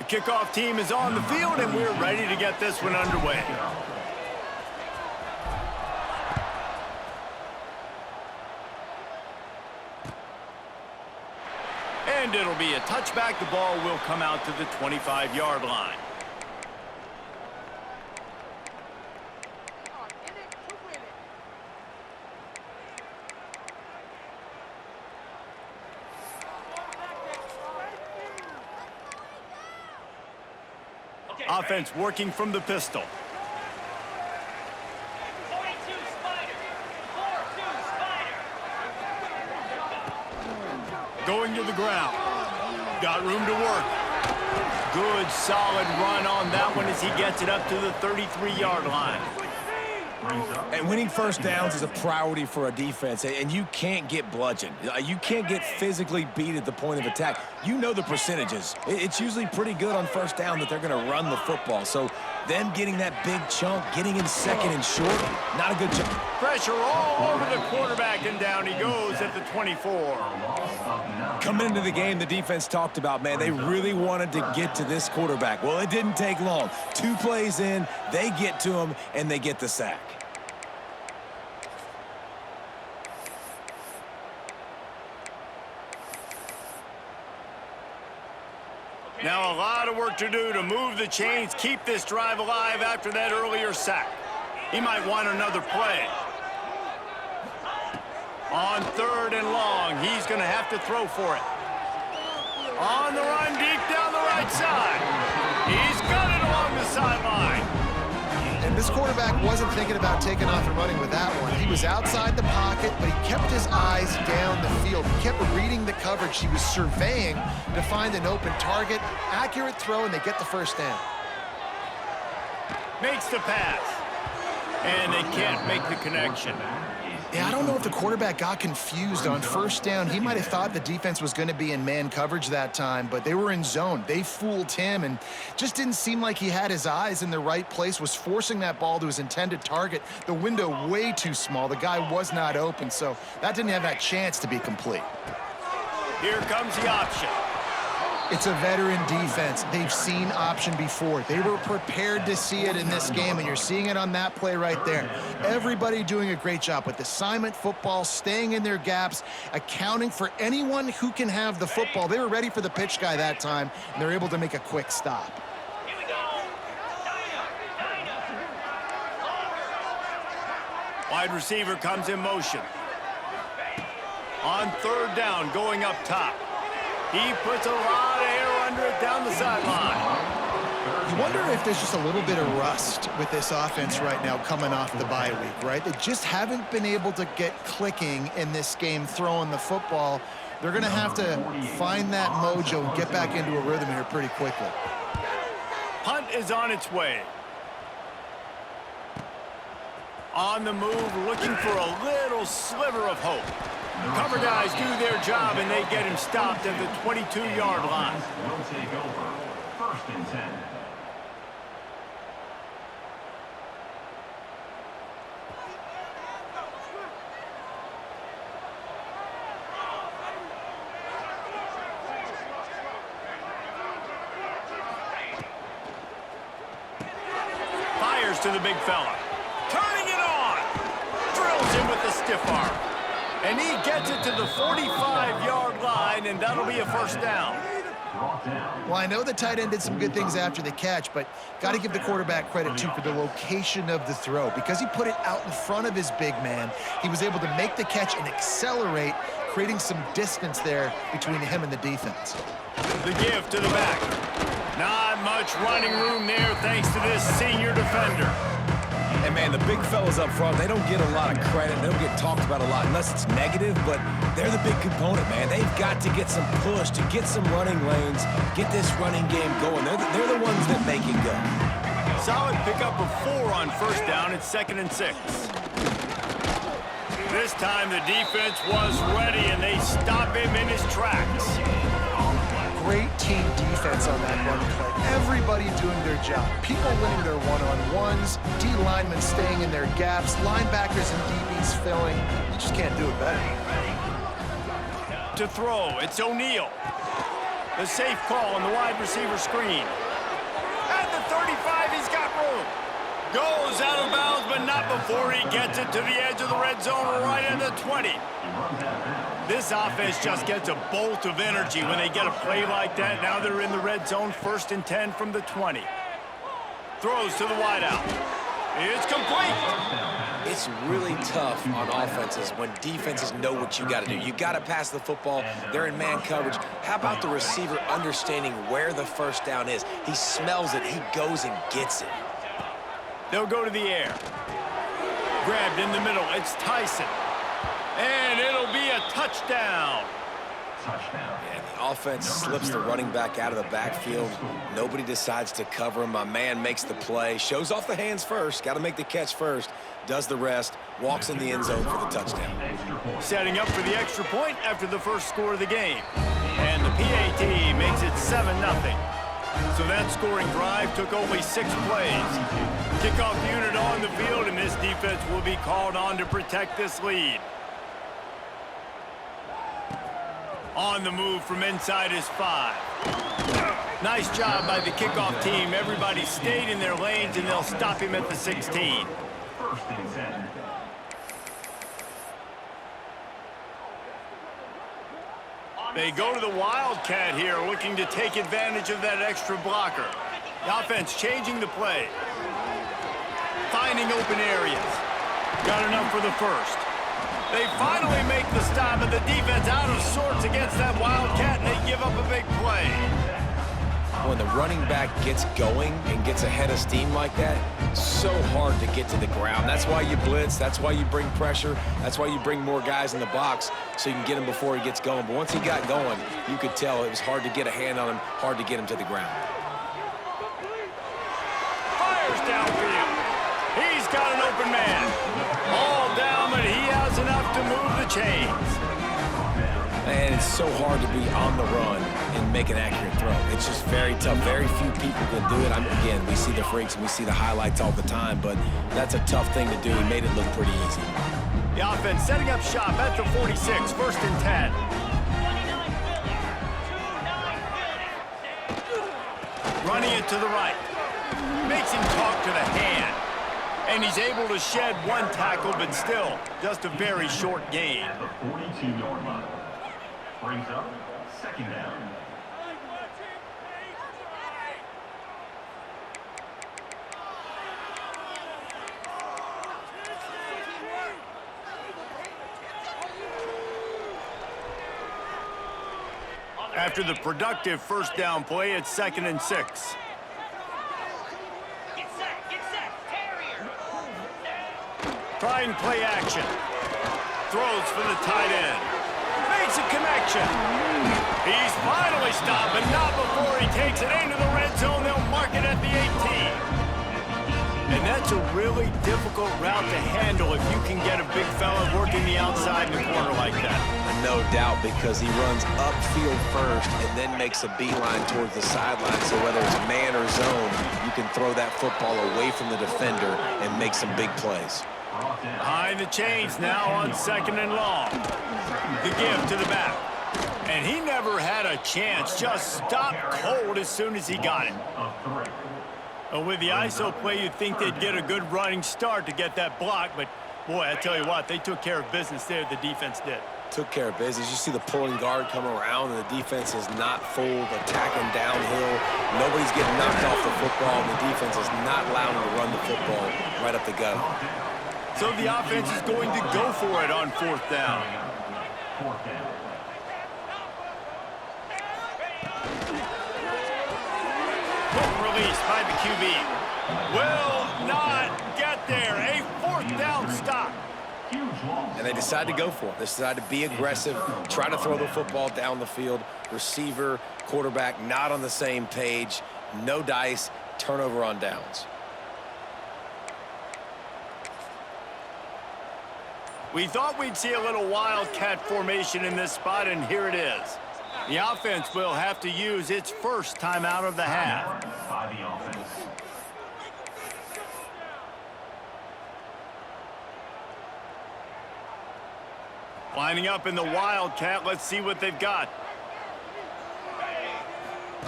kickoff team is on the field, and we're ready to get this one underway. And it'll be a touchback. The ball will come out to the 25-yard line. Offense working from the pistol. 42 Spider. 4-2 Spider. Going to the ground. Got room to work. Good, solid run on that one as he gets it up to the 33-yard line. And winning first downs is a priority for a defense, and you can't get bludgeoned. You can't get physically beat at the point of attack. You know the percentages. It's usually pretty good on first down that they're going to run the football. So them getting that big chunk, getting in second and short, not a good chunk. Pressure all over the quarterback, and down he goes at the 24. Coming into the game, the defense talked about, man, they really wanted to get to this quarterback. Well, it didn't take long. 2 plays in, they get to him, and they get the sack. Now a lot of work to do to move the chains, keep this drive alive after that earlier sack. He might want another play. On 3rd and long, he's going to have to throw for it. On the run, deep down the right side. He's got it along the sideline. And this quarterback wasn't thinking about taking off and running with that one. He was outside the pocket, but he kept his eyes down the field. He kept reading the coverage. He was surveying to find an open target. Accurate throw, and they get the first down. Makes the pass. And they can't make the connection. Yeah, I don't know if the quarterback got confused on first down. He might have thought the defense was going to be in man coverage that time, but they were in zone. They fooled him and just didn't seem like he had his eyes in the right place, was forcing that ball to his intended target. The window way too small. The guy was not open, so that didn't have that chance to be complete. Here comes the option. It's a veteran defense. They've seen option before. They were prepared to see it in this game, and you're seeing it on that play right there. Everybody doing a great job with assignment football, staying in their gaps, accounting for anyone who can have the football. They were ready for the pitch guy that time, and they're able to make a quick stop. Here we go. Wide receiver comes in motion. On 3rd down, going up top. He puts a lot of air under it down the sideline. You wonder if there's just a little bit of rust with this offense right now coming off the bye week, right? They just haven't been able to get clicking in this game throwing the football. They're going to have to find that mojo and get back into a rhythm here pretty quickly. Punt is on its way. On the move, looking for a little sliver of hope. Cover guys do their job, and they get him stopped at the 22-yard line. Will take over. 1st and 10. Fires to the big fella. Turning it on. Drills him with the stiff arm. And he gets it to the 45-yard line, and that'll be a first down. Well, I know the tight end did some good things after the catch, but got to give the quarterback credit, too, for the location of the throw. Because he put it out in front of his big man, he was able to make the catch and accelerate, creating some distance there between him and the defense. The give to the back. Not much running room there thanks to this senior defender. And, man, the big fellas up front, they don't get a lot of credit. They don't get talked about a lot unless it's negative, but they're the big component, man. They've got to get some push, to get some running lanes, get this running game going. They're the ones that make it go. Solid pickup of 4 on first down. It's 2nd and 6. This time the defense was ready, and they stop him in his tracks. Great team defense on that run play. Everybody doing their job. People winning their one-on-ones, D linemen staying in their gaps, linebackers and DBs filling. You just can't do it better. To throw, it's O'Neal. The safe call on the wide receiver screen. At the 35, he's got room. Goes out of bounds, but not before he gets it to the edge of the red zone right at the 20. This offense just gets a bolt of energy when they get a play like that. Now they're in the red zone, 1st and 10 from the 20. Throws to the wideout. It's complete. It's really tough on offenses when defenses know what you got to do. You got to pass the football. They're in man coverage. How about the receiver understanding where the first down is? He smells it. He goes and gets it. They'll go to the air. Grabbed in the middle. It's Tyson. And it'll be a touchdown. Touchdown. And the offense slips the running back out of the backfield. Nobody decides to cover him. My man makes the play. Shows off the hands first. Got to make the catch first. Does the rest. Walks in the end zone for the touchdown. Setting up for the extra point after the first score of the game. And the PAT makes it 7-0. So that scoring drive took only 6 plays. Kickoff unit on the field, and this defense will be called on to protect this lead. On the move from inside his 5. Nice job by the kickoff team. Everybody stayed in their lanes, and they'll stop him at the 16. 1st and 10. They go to the Wildcat here, looking to take advantage of that extra blocker. The offense changing the play. Finding open areas. Got enough for the first. They finally make the stop, and the defense out of sorts against that Wildcat, and they give up a big play. When the running back gets going and gets ahead of steam like that, so hard to get to the ground. That's why you blitz. That's why you bring pressure. That's why you bring more guys in the box so you can get him before he gets going. But once he got going, you could tell it was hard to get a hand on him, hard to get him to the ground. Fires downfield. He's got an open man. All down, but he has enough to move the chains. And it's so hard to be on the run and make an accurate throw. It's just very tough. Very few people can do it. Again, we see the freaks and we see the highlights all the time, but that's a tough thing to do. He made it look pretty easy. The offense setting up shop at the 46, 1st and 10. Running it to the right. Makes him talk to the hand. And he's able to shed 1 tackle, but still, just a very short gain. At the 42-yard line. Brings up 2nd down. After the productive first down play, it's 2nd and 6. Get set, Terrier. Trying play action. Throws for the tight end. Makes a connection. He's finally stopped, but not before he takes it into the red zone. They'll mark it at the 18. And that's a really difficult route to handle if you can get a big fella working the outside in the corner like that. No doubt, because he runs upfield first and then makes a beeline towards the sideline. So whether it's man or zone, you can throw that football away from the defender and make some big plays. Behind the chains now on 2nd and long. The give to the back. And he never had a chance. Just stopped cold as soon as he got it. With the ISO play, you'd think they'd get a good running start to get that block. But, boy, I tell you what, they took care of business there. The defense did. Took care of business. You see the pulling guard come around, and the defense is not full, attacking downhill. Nobody's getting knocked off the football, and the defense is not allowing them to run the football right up the gut. So the offense is going to go for it on 4th down. 4th down. Quick release by the QB. Will not get there. A 4th down stop. And they decide to go for it. They decide to be aggressive, try to throw the football down the field. Receiver, quarterback, not on the same page. No dice, turnover on downs. We thought we'd see a little wildcat formation in this spot, and here it is. The offense will have to use its first timeout of the half. By the offense. Lining up in the wildcat, let's see what they've got.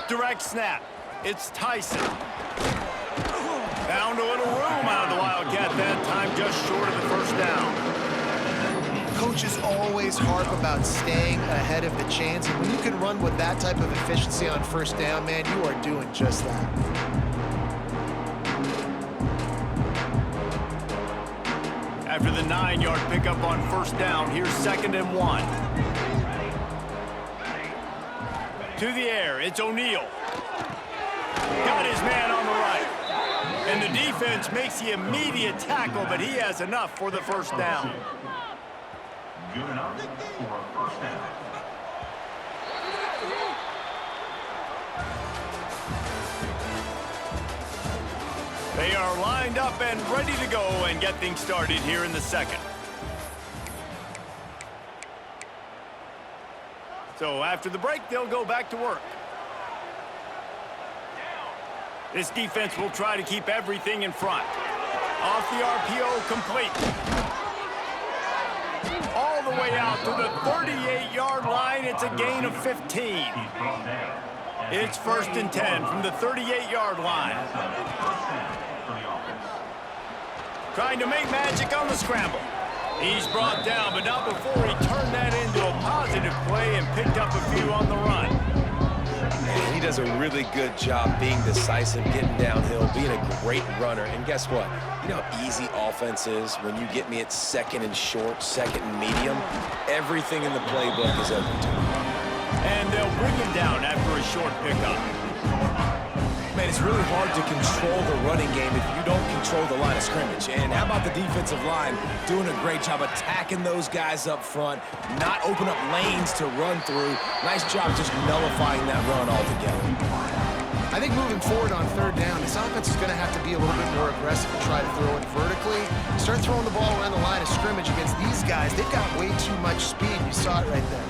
Direct snap. It's Tyson. Found a little room out of the Wildcat that time, just short of the first down. Coaches always harp about staying ahead of the chains. And when you can run with that type of efficiency on first down, man, you are doing just that. After the 9-yard pickup on first down, here's 2nd and 1. To the air, it's O'Neal. Got his man on the right. And the defense makes the immediate tackle, but he has enough for the first down. Good enough for a first down. They are lined up and ready to go and get things started here in the second. So after the break, they'll go back to work. This defense will try to keep everything in front. Off the RPO, complete. All the way out to the 38-yard line. It's a gain of 15. It's 1st and 10 from the 38-yard line. Trying to make magic on the scramble. He's brought down, but not before he turned that into a positive play and picked up a few on the run. And he does a really good job being decisive, getting downhill, being a great runner. And guess what? You know how easy offense is when you get me at 2nd and short, 2nd and medium? Everything in the playbook is open to him. And they'll bring him down after a short pickup. Man, it's really hard to control the running game if you don't control the line of scrimmage. And how about the defensive line doing a great job attacking those guys up front, not open up lanes to run through. Nice job just nullifying that run altogether. I think moving forward on 3rd down, this offense is going to have to be a little bit more aggressive and try to throw it vertically. Start throwing the ball around the line of scrimmage against these guys. They've got way too much speed. You saw it right there.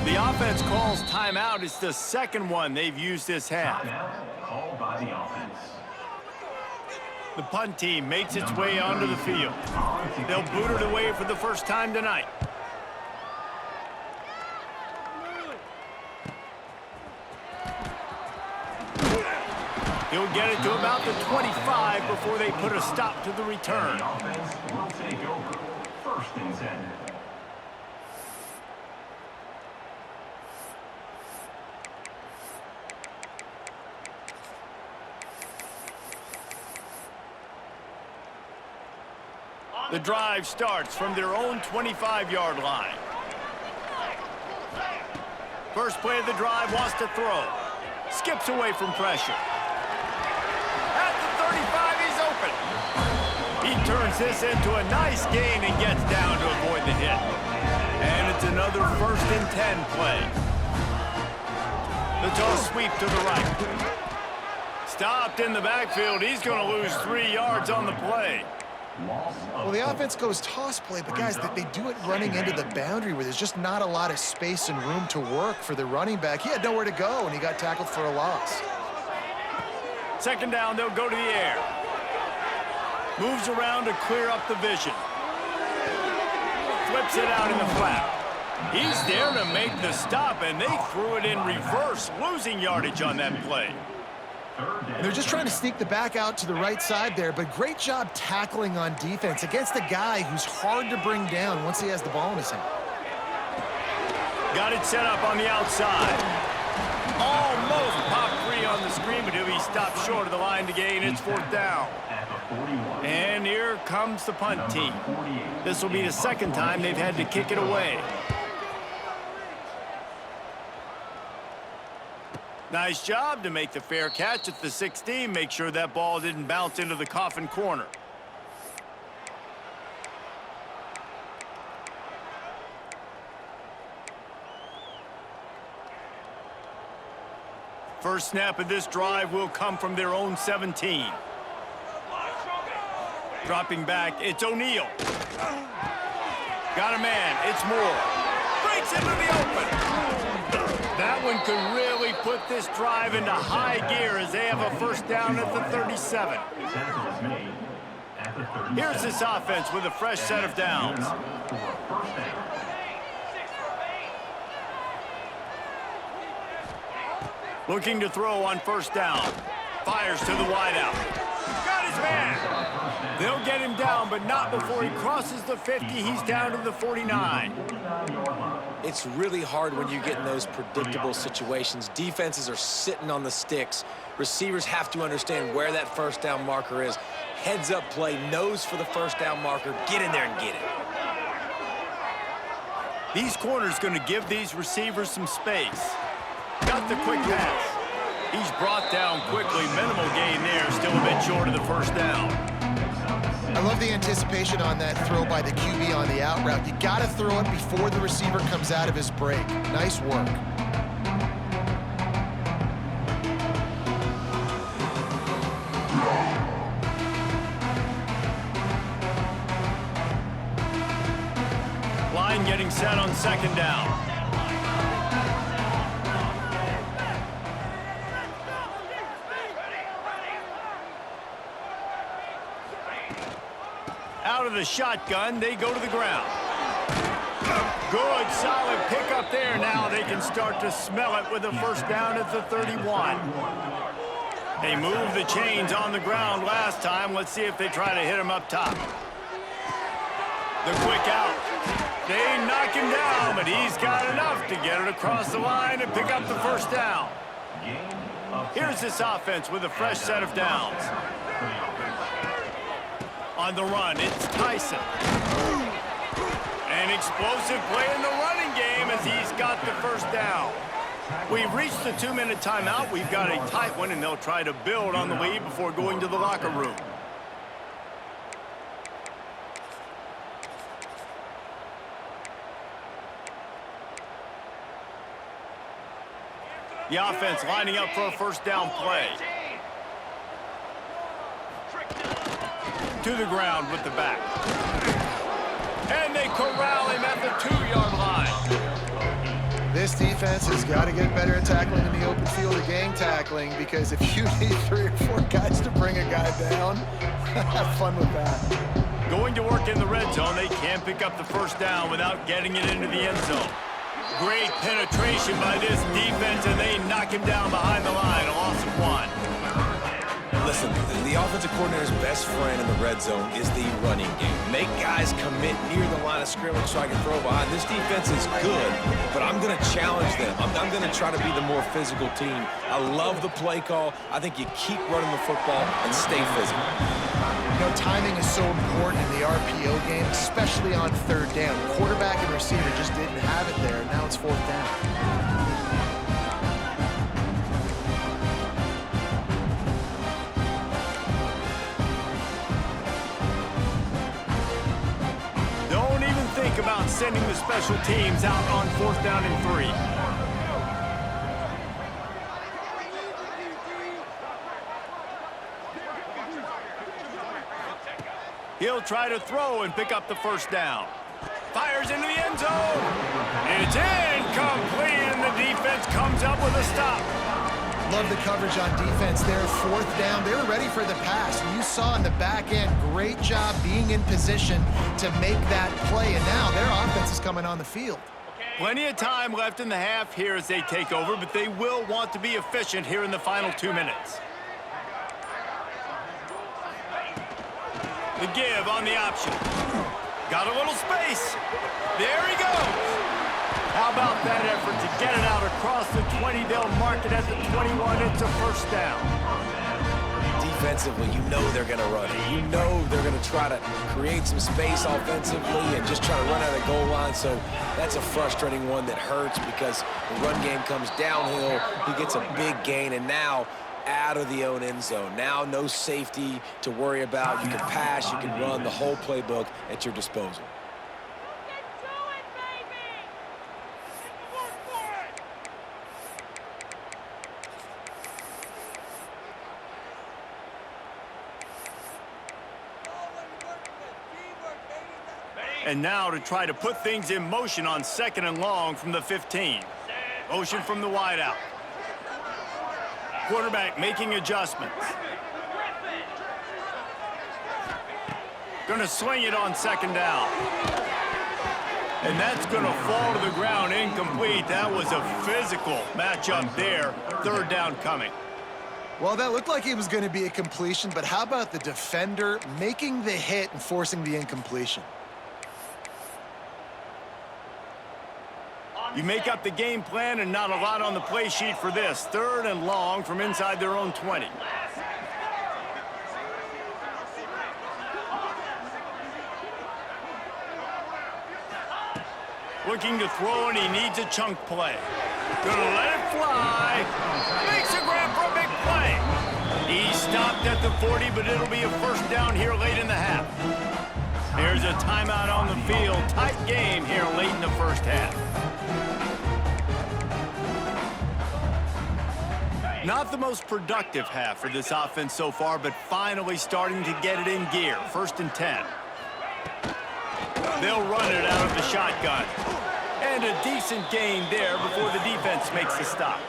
The offense calls timeout. It's the 2nd one they've used this half. Timeout called by the offense. The punt team makes its way onto the field. They'll boot it away for the first time tonight. He'll get it to about the 25 before they put a stop to the return. The offense will take over. 1st and 10. The drive starts from their own 25-yard line. First play of the drive, wants to throw. Skips away from pressure. At the 35, he's open. He turns this into a nice gain and gets down to avoid the hit. And it's another 1st and 10 play. The toss sweep to the right. Stopped in the backfield. He's going to lose 3 yards on the play. Well, the offense goes toss play, but guys, they do it running into the boundary where there's just not a lot of space and room to work for the running back. He had nowhere to go, and he got tackled for a loss. 2nd down, they'll go to the air. Moves around to clear up the vision. Flips it out in the flat. He's there to make the stop, and they threw it in reverse, losing yardage on that play. They're just trying to sneak the back out to the right side there, but great job tackling on defense against a guy who's hard to bring down once he has the ball in his hand. Got it set up on the outside. Almost popped free on the screen, but he'll be stopped short of the line to gain. It's 4th down. And here comes the punt team. This will be the second time they've had to kick it away. Nice job to make the fair catch at the 16. Make sure that ball didn't bounce into the coffin corner. First snap of this drive will come from their own 17. Dropping back, it's O'Neal. Got a man, it's Moore. Breaks into the open. That one could really put this drive into high gear as they have a first down at the 37. Here's this offense with a fresh set of downs. Looking to throw on first down. Fires to the wideout. Got his man. They'll get him down, but not before he crosses the 50. He's down to the 49. It's really hard when you get in those predictable situations. Defenses are sitting on the sticks. Receivers have to understand where that first down marker is. Heads up play, nose for the first down marker. Get in there and get it. These corners going to give these receivers some space. Got the quick pass. He's brought down quickly. Minimal gain there. Still a bit short of the first down. I love the anticipation on that throw by the QB on the out route. You got to throw it before the receiver comes out of his break. Nice work. Line getting set on second down. Out of the shotgun, they go to the ground. Good, solid pickup there. Now they can start to smell it with a first down at the 31. They moved the chains on the ground last time. Let's see if they try to hit him up top. The quick out. They knock him down, but he's got enough to get it across the line and pick up the first down. Here's this offense with a fresh set of downs. On the run, it's Tyson. An explosive play in the running game as he's got the first down. We've reached the 2-minute timeout. We've got a tight one, and they'll try to build on the lead before going to the locker room. The offense lining up for a first down play. To the ground with the back. And they corral him at the 2-yard line. This defense has got to get better at tackling in the open field or gang tackling, because if you need 3 or 4 guys to bring a guy down, have fun with that. Going to work in the red zone, they can pick up the first down without getting it into the end zone. Great penetration by this defense, and they knock him down behind the line. A loss of 1. Listen, the offensive coordinator's best friend in the red zone is the running game. Make guys commit near the line of scrimmage so I can throw behind. This defense is good, but I'm going to challenge them. I'm going to try to be the more physical team. I love the play call. I think you keep running the football and stay physical. You know, timing is so important in the RPO game, especially on third down. Quarterback and receiver just didn't have it there. Now it's 4th down. About sending the special teams out on 4th down and 3. He'll try to throw and pick up the first down. Fires into the end zone. It's incomplete, and the defense comes up with a stop. Love the coverage on defense there. 4th down. They were ready for the pass. You saw in the back end, great job being in position to make that play. And now their offense is coming on the field. Plenty of time left in the half here as they take over, but they will want to be efficient here in the final 2 minutes. The give on the option. Got a little space. There he goes. How about that effort to get it out across the 20? They'll mark it at the 21. It's a first down. Defensively, you know they're going to run it. You know they're going to try to create some space offensively and just try to run out of the goal line. So that's a frustrating one that hurts because the run game comes downhill. He gets a big gain, and now out of the own end zone. Now no safety to worry about. You can pass, you can run, the whole playbook at your disposal. And now to try to put things in motion on 2nd and long from the 15. Motion from the wideout. Quarterback making adjustments. Gonna swing it on 2nd down. And that's gonna fall to the ground incomplete. That was a physical matchup there. 3rd down coming. Well, that looked like it was going to be a completion, but how about the defender making the hit and forcing the incompletion? You make up the game plan and not a lot on the play sheet for this. 3rd and long from inside their own 20. Looking to throw, and he needs a chunk play. Gonna let it fly. Makes a grab for a big play. He stopped at the 40, but it'll be a first down here late in the half. There's a timeout on the field. Tight game here late in the first half. Not the most productive half for this offense so far, but finally starting to get it in gear. 1st and 10. They'll run it out of the shotgun. And a decent gain there before the defense makes the stop.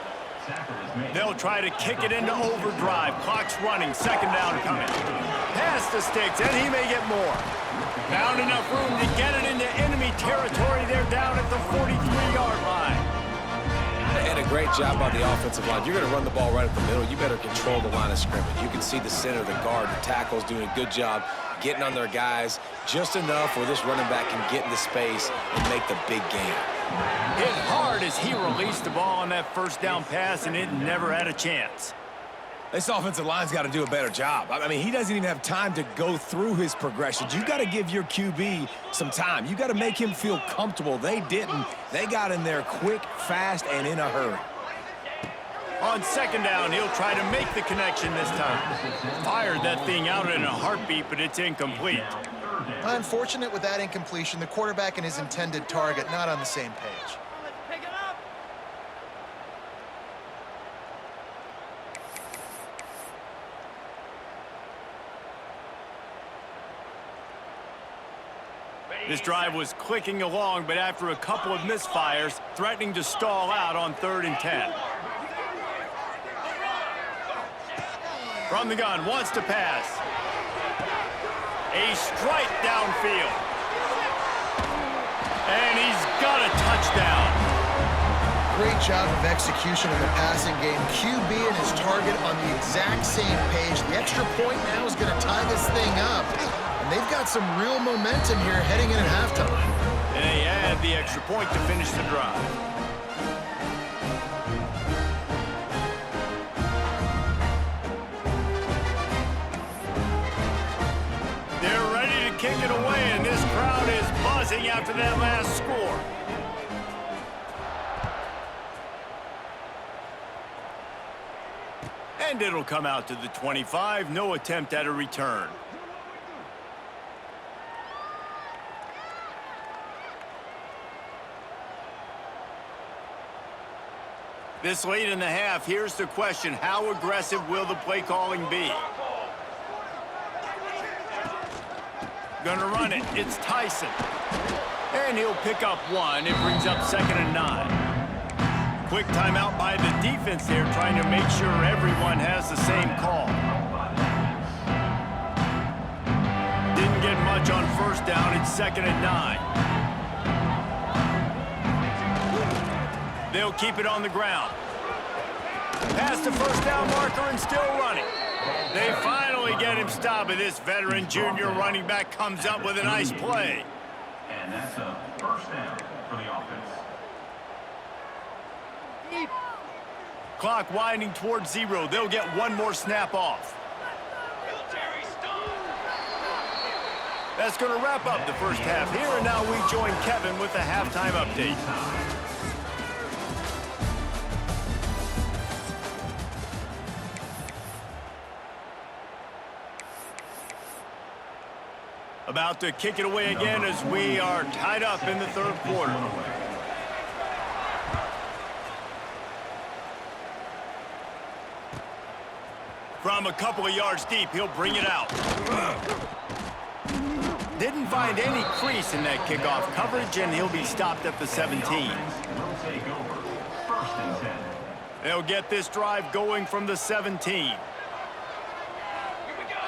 They'll try to kick it into overdrive. Clock's running. 2nd down coming. Pass the sticks, and he may get more. Found enough room to get it into enemy territory. They're down at the 43-yard line. And a great job on the offensive line. You're going to run the ball right up the middle. You better control the line of scrimmage. You can see the center, the guard, the tackles doing a good job getting on their guys just enough where this running back can get into space and make the big game. Hit hard as he released the ball on that 1st down pass, and it never had a chance. This offensive line's got to do a better job. I mean, he doesn't even have time to go through his progressions. You got to give your QB some time. You got to make him feel comfortable. They didn't. They got in there quick, fast, and in a hurry. On 2nd down, he'll try to make the connection this time. Fired that thing out in a heartbeat, but it's incomplete. Unfortunate with that incompletion, the quarterback and his intended target not on the same page. This drive was clicking along, but after a couple of misfires, threatening to stall out on 3rd and 10. From the gun, wants to pass. A strike downfield. And he's got a touchdown. Great job of execution in the passing game. QB and his target on the exact same page. The extra point now is going to tie this thing up. And they've got some real momentum here heading in at halftime. And they add the extra point to finish the drive. They're ready to kick it away, and this crowd is buzzing after that last score. And it'll come out to the 25. No attempt at a return. This late in the half, here's the question. How aggressive will the play calling be? Gonna run it. It's Tyson. And he'll pick up 1. It brings up 2nd and 9. Quick timeout by the defense there, trying to make sure everyone has the same call. Didn't get much on 1st down. It's 2nd and 9. They'll keep it on the ground. Past the 1st down marker and still running. They finally get him stopped, and this veteran junior running back comes up with a nice play. And that's a 1st down for the offense. Clock winding towards 0. They'll get one more snap off. Military stone. That's going to wrap up the first half here, and now we join Kevin with the halftime update. About to kick it away again as we are tied up in the third quarter. From a couple of yards deep, he'll bring it out. Didn't find any crease in that kickoff coverage, and he'll be stopped at the 17. Will take over. First and 10. They'll get this drive going from the 17. Here we go.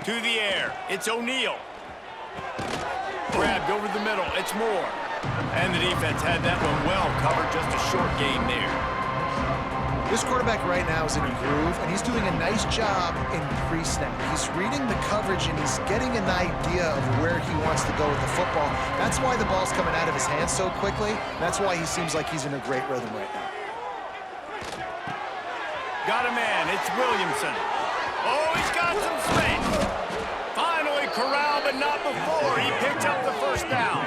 To the air, it's O'Neal. Grabbed over the middle, it's Moore. And the defense had that one well covered, just a short game there. This quarterback right now is in a groove, and he's doing a nice job in pre-snap. He's reading the coverage, and he's getting an idea of where he wants to go with the football. That's why the ball's coming out of his hands so quickly. That's why he seems like he's in a great rhythm right now. Got a man, it's Williamson. Oh, he's got some space. Finally corralled, but not before. He picked up the first down.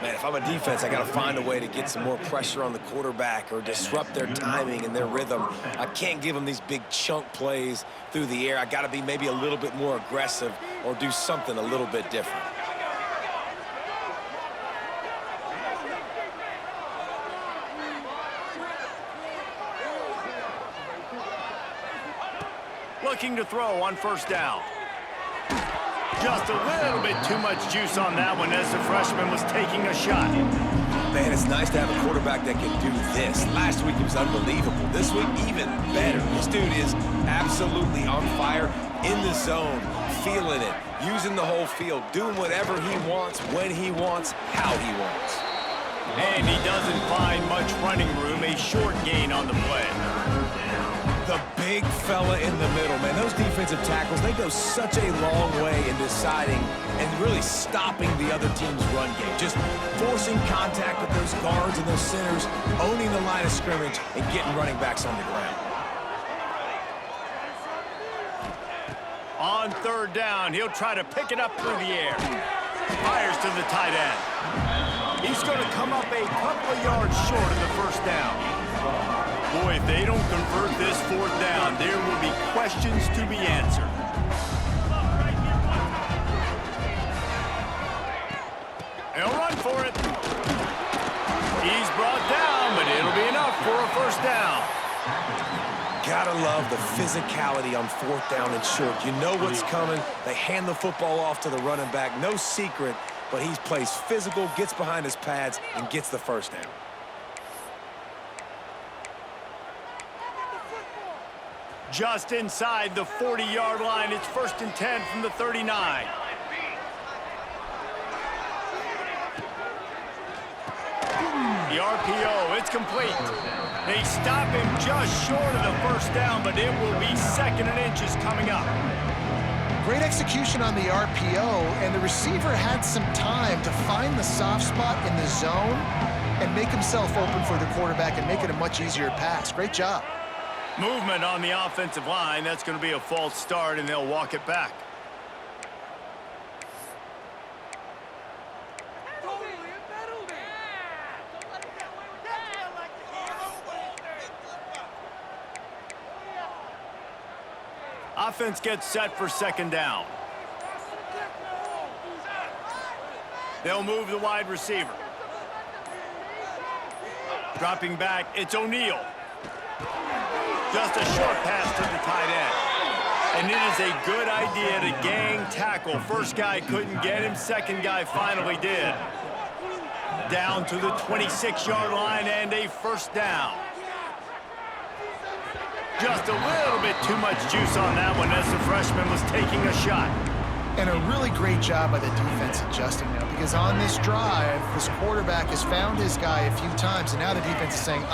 Man, if I'm a defense, I got to find a way to get some more pressure on the quarterback or disrupt their timing and their rhythm. I can't give them these big chunk plays through the air. I got to be maybe a little bit more aggressive or do something a little bit different. Looking to throw on first down. Just a little bit too much juice on that one as the freshman was taking a shot. Man, it's nice to have a quarterback that can do this. Last week, he was unbelievable. This week, even better. This dude is absolutely on fire, in the zone, feeling it, using the whole field, doing whatever he wants, when he wants, how he wants. And he doesn't find much running room, a short gain on the play. The big fella in the middle, man. Those defensive tackles, they go such a long way in deciding and really stopping the other team's run game. Just forcing contact with those guards and those centers, owning the line of scrimmage, and getting running backs on the ground. On third down, he'll try to pick it up through the air. Fires to the tight end. He's going to come up a couple of yards short of the first down. Boy, if they don't convert this fourth down, there will be questions to be answered. They'll run for it. He's brought down, but it'll be enough for a first down. Gotta love the physicality on fourth down and short. You know what's coming. They hand the football off to the running back. No secret, but he plays physical, gets behind his pads, and gets the first down. Just inside the 40-yard line, it's first and 10 from the 39. The RPO, it's complete. They stop him just short of the first down, but it will be second and inches coming up. Great execution on the RPO, and the receiver had some time to find the soft spot in the zone and make himself open for the quarterback and make it a much easier pass. Great job. Movement on the offensive line. That's going to be a false start, and they'll walk it back. Offense gets set for second down. They'll move the wide receiver. Dropping back, it's O'Neal. Just a short pass to the tight end. And it is a good idea to gang tackle. First guy couldn't get him, second guy finally did. Down to the 26-yard line and a first down. Just a little bit too much juice on that one as the freshman was taking a shot. And a really great job by the defense adjusting now, because on this drive, this quarterback has found his guy a few times, and now the defense is saying,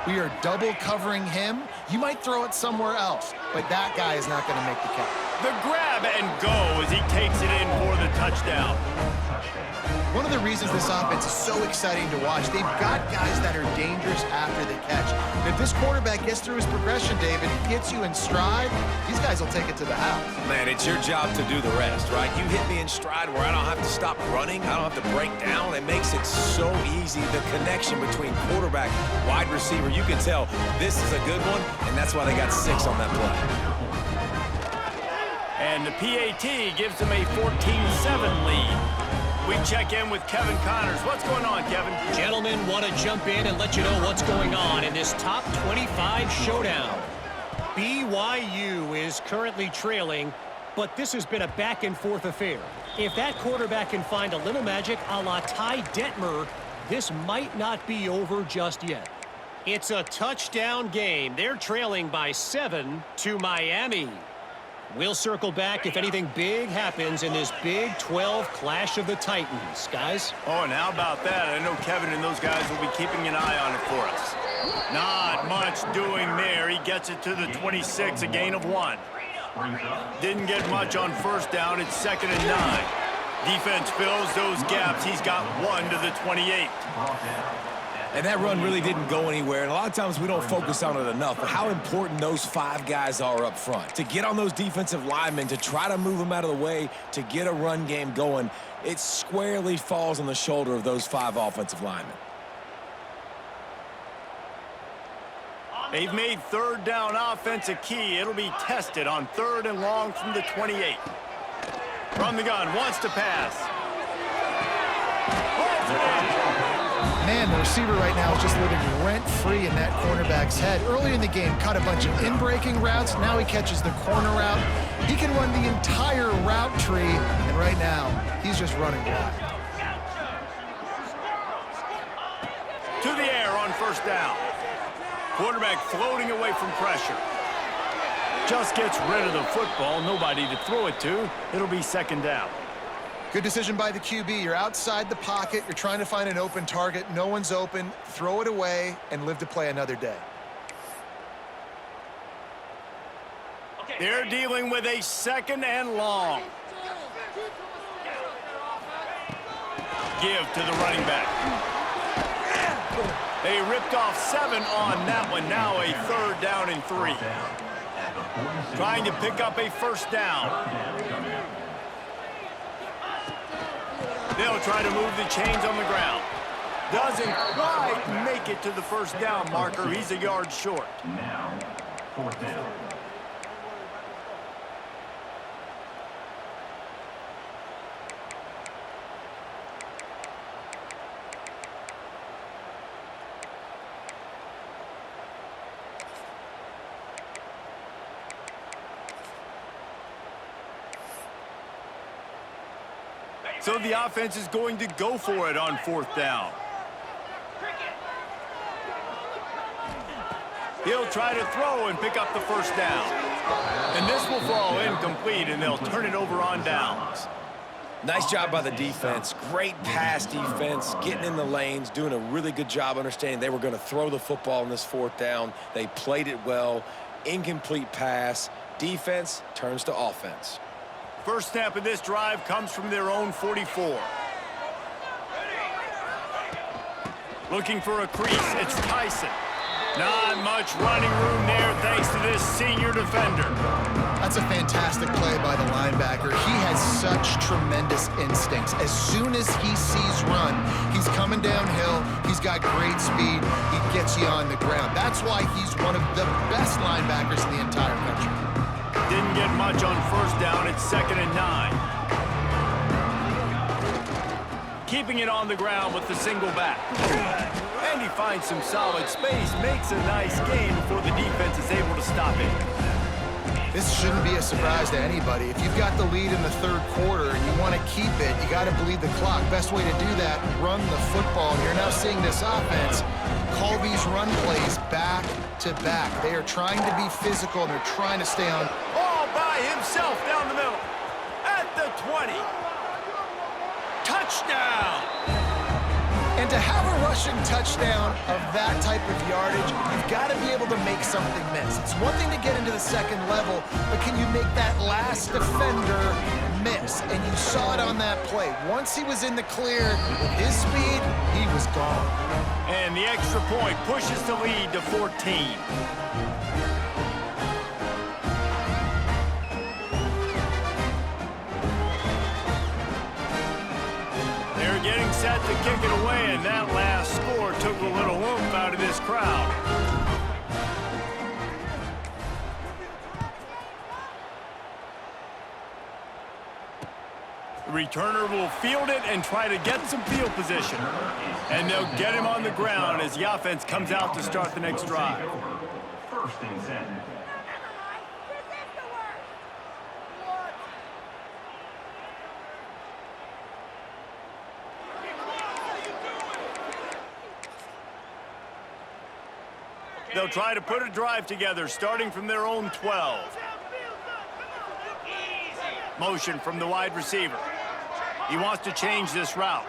we are double covering him. You might throw it somewhere else, but that guy is not going to make the catch. The grab and go as he takes it in for the touchdown. One of the reasons this offense is so exciting to watch, they've got guys that are dangerous after the catch. And if this quarterback gets through his progression, David, gets you in stride, these guys will take it to the house. Man, it's your job to do the rest, right? You hit me in stride where I don't have to stop running. I don't have to break down. It makes it so easy. The connection between quarterback, wide receiver, you can tell this is a good one, and that's why they got 6 on that play. And the PAT gives them a 14-7 lead. We check in with Kevin Connors. What's going on, Kevin? Gentlemen, want to jump in and let you know what's going on in this top 25 showdown. BYU is currently trailing, but this has been a back-and-forth affair. If that quarterback can find a little magic a la Ty Detmer, this might not be over just yet. It's a touchdown game. They're trailing by 7 to Miami. We'll circle back if anything big happens in this Big 12 Clash of the Titans, guys. Oh, and how about that? I know Kevin and those guys will be keeping an eye on it for us. Not much doing there. He gets it to the 26, a gain of 1. Didn't get much on first down. It's 2nd and 9. Defense fills those gaps. He's got 1 to the 28. And that run really didn't go anywhere. And a lot of times we don't focus on it enough. But how important those 5 guys are up front. To get on those defensive linemen, to try to move them out of the way, to get a run game going, it squarely falls on the shoulder of those 5 offensive linemen. They've made 3rd down offense a key. It'll be tested on 3rd and long from the 28. From the gun, wants to pass. Holds it in. Man, the receiver right now is just living rent-free in that cornerback's head. Early in the game, caught a bunch of in-breaking routes. Now he catches the corner route. He can run the entire route tree, and right now, he's just running wild. To the air on 1st down. Quarterback floating away from pressure. Just gets rid of the football. Nobody to throw it to. It'll be 2nd down. Good decision by the QB. You're outside the pocket. You're trying to find an open target. No one's open. Throw it away and live to play another day. They're dealing with a 2nd and long. Give to the running back. They ripped off 7 on that one. Now a 3rd down and 3. Trying to pick up a 1st down. They'll try to move the chains on the ground. Doesn't quite make it to the 1st down marker. He's a yard short. Now, 4th down. So the offense is going to go for it on 4th down. He'll try to throw and pick up the 1st down. And this will fall incomplete, and they'll turn it over on downs. Nice job by the defense. Great pass defense, getting in the lanes, doing a really good job understanding they were going to throw the football in this 4th down. They played it well. Incomplete pass. Defense turns to offense. First snap of this drive comes from their own 44. Looking for a crease, it's Tyson. Not much running room there thanks to this senior defender. That's a fantastic play by the linebacker. He has such tremendous instincts. As soon as he sees run, he's coming downhill. He's got great speed. He gets you on the ground. That's why he's one of the best linebackers in the entire country. Didn't get much on 1st down. It's 2nd and 9. Keeping it on the ground with the single back. And he finds some solid space, makes a nice gain before the defense is able to stop it. This shouldn't be a surprise to anybody. If you've got the lead in the 3rd quarter and you want to keep it, you got to bleed the clock. Best way to do that, run the football. And you're now seeing this offense call these run plays back to back. They are trying to be physical, and they're trying to stay on. All by himself down the middle. At the 20. Touchdown! And to have a rushing touchdown of that type of yardage, you've got to be able to make something miss. It's one thing to get into the 2nd level, but can you make that last defender miss, and you saw it on that play. Once he was in the clear, with his speed, he was gone. And the extra point pushes the lead to 14. They're getting set to kick it away, and that last score took a little oomph out of this crowd. The returner will field it and try to get some field position. And they'll get him on the ground as the offense comes out to start the next drive. First and 10. They'll try to put a drive together, starting from their own 12. Motion from the wide receiver. He wants to change this route.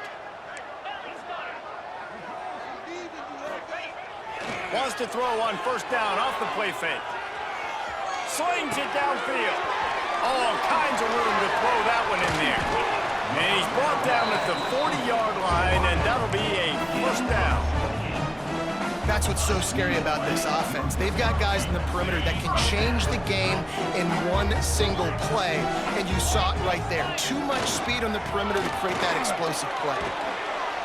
Wants to throw on first down off the play fake. Slings it downfield. All kinds of room to throw that one in there. And he's brought down at the 40-yard line, and that'll be a first down. That's what's so scary about this offense. They've got guys in the perimeter that can change the game in one single play, and you saw it right there. Too much speed on the perimeter to create that explosive play.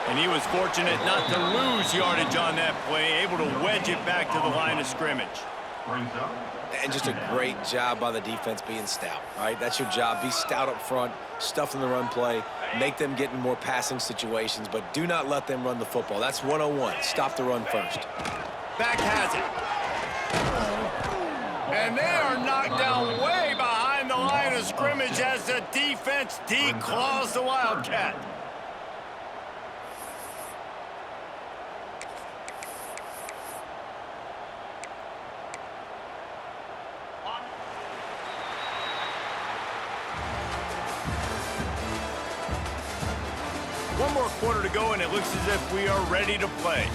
And he was fortunate not to lose yardage on that play, able to wedge it back to the line of scrimmage. Brings up. And just a great job by the defense being stout, right? That's your job. Be stout up front, stuff in the run play, make them get in more passing situations, but do not let them run the football. That's 101. Stop the run first. Back has it. And they are knocked down way behind the line of scrimmage as the defense declaws the Wildcat. One more quarter to go, and it looks as if we are ready to play.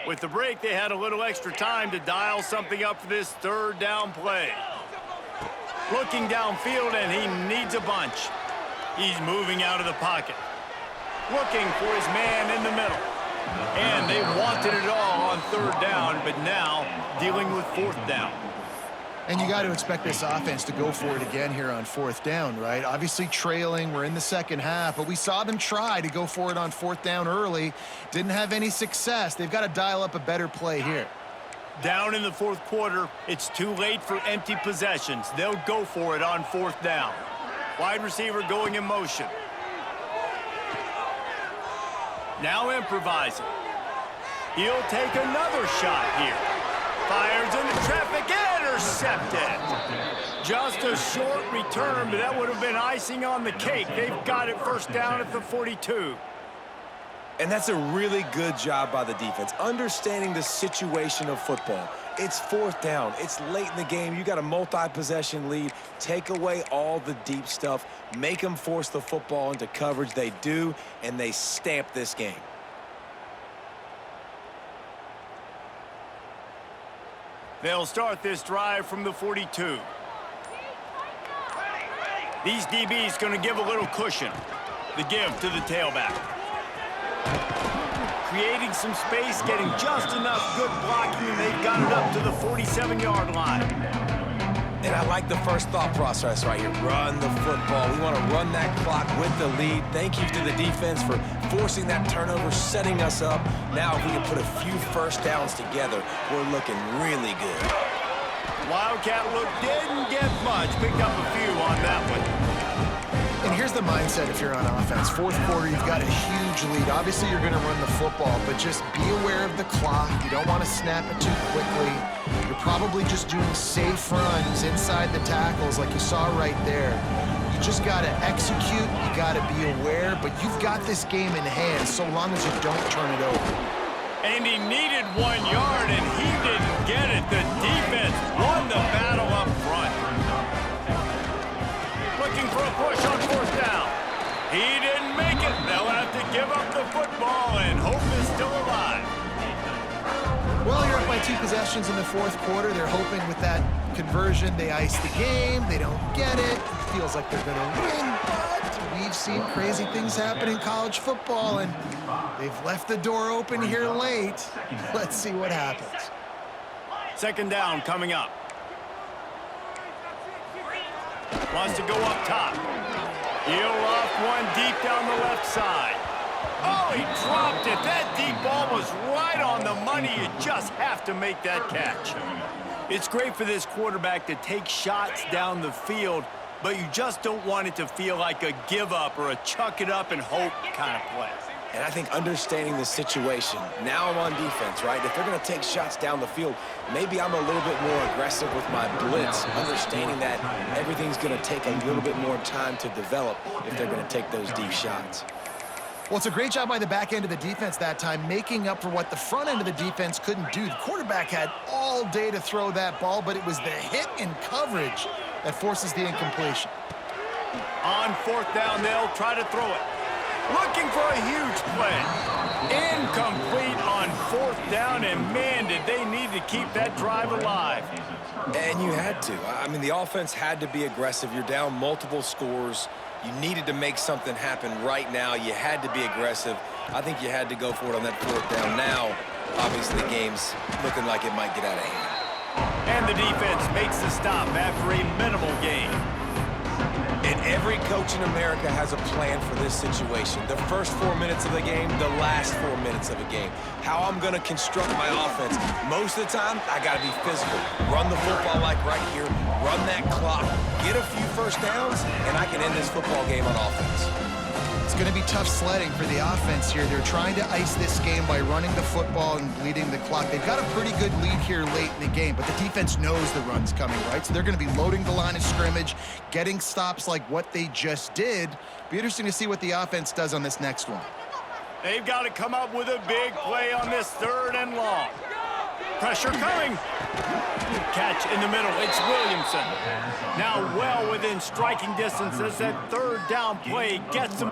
With the break, they had a little extra time to dial something up for this third down play. Looking downfield, and he needs a bunch. He's moving out of the pocket. Looking for his man in the middle. And they wanted it all on third down, but now dealing with fourth down. And you got to expect this offense to go for it again here on fourth down, right? Obviously trailing, we're in the second half, but we saw them try to go for it on fourth down early. Didn't have any success. They've got to dial up a better play here. Down in the fourth quarter, it's too late for empty possessions. They'll go for it on fourth down. Wide receiver going in motion. Now improvising. He'll take another shot here. Fires into traffic, intercepted. Just a short return, but that would have been icing on the cake. They've got it first down at the 42. And that's a really good job by the defense, understanding the situation of football. It's fourth down. It's late in the game. You got a multi-possession lead. Take away all the deep stuff. Make them force the football into coverage. They do, and they stamp this game. They'll start this drive from the 42. These DBs going to give a little cushion. The give to the tailback. Creating some space, getting just enough good blocking, and they've got it up to the 47-yard line. And I like the first thought process right here. Run the football. We want to run that clock with the lead. Thank you to the defense for forcing that turnover, setting us up. Now if we can put a few first downs together, we're looking really good. Wildcat look didn't get much. Picked up a few on that one. And here's the mindset if you're on offense. Fourth quarter, you've got a huge lead. Obviously, you're going to run the football, but just be aware of the clock. You don't want to snap it too quickly. You're probably just doing safe runs inside the tackles like you saw right there. You just got to execute. You got to be aware, but you've got this game in hand so long as you don't turn it over. And he needed 1 yard, and he didn't get it. The defense won the give up the football, and hope is still alive. Well, you're up by 2 possessions in the fourth quarter. They're hoping with that conversion they ice the game. They don't get it. It feels like they're going to win, but we've seen crazy things happen in college football, and they've left the door open here late. Let's see what happens. Second down coming up. Wants to go up top. He'll off one deep down the left side. Oh, he dropped it. That deep ball was right on the money. You just have to make that catch. It's great for this quarterback to take shots down the field, but you just don't want it to feel like a give up or a chuck it up and hope kind of play. And I think understanding the situation, now I'm on defense, right? If they're going to take shots down the field, maybe I'm a little bit more aggressive with my blitz, understanding that everything's going to take a little bit more time to develop if they're going to take those deep shots. Well, it's a great job by the back end of the defense that time, making up for what the front end of the defense couldn't do. The quarterback had all day to throw that ball, but it was the hit in coverage that forces the incompletion. On fourth down, they'll try to throw it. Looking for a huge play. Incomplete on fourth down, and man, did they need to keep that drive alive. And you had to. I mean, the offense had to be aggressive. You're down multiple scores. You needed to make something happen right now. You had to be aggressive. I think you had to go for it on that fourth down. Now, obviously, the game's looking like it might get out of hand. And the defense makes the stop after a minimal gain. And every coach in America has a plan for this situation. The first 4 minutes of the game, the last 4 minutes of a game. How I'm going to construct my offense. Most of the time, I got to be physical. Run the football like right here. Run that clock. Get a few first downs, and I can end this football game on offense. It's going to be tough sledding for the offense here. They're trying to ice this game by running the football and bleeding the clock. They've got a pretty good lead here late in the game, but the defense knows the run's coming, right? So they're going to be loading the line of scrimmage, getting stops like what they just did. Be interesting to see what the offense does on this next one. They've got to come up with a big play on this third and long. Pressure coming. Catch in the middle. It's Williamson. Now well within striking distance as that third down play gets him.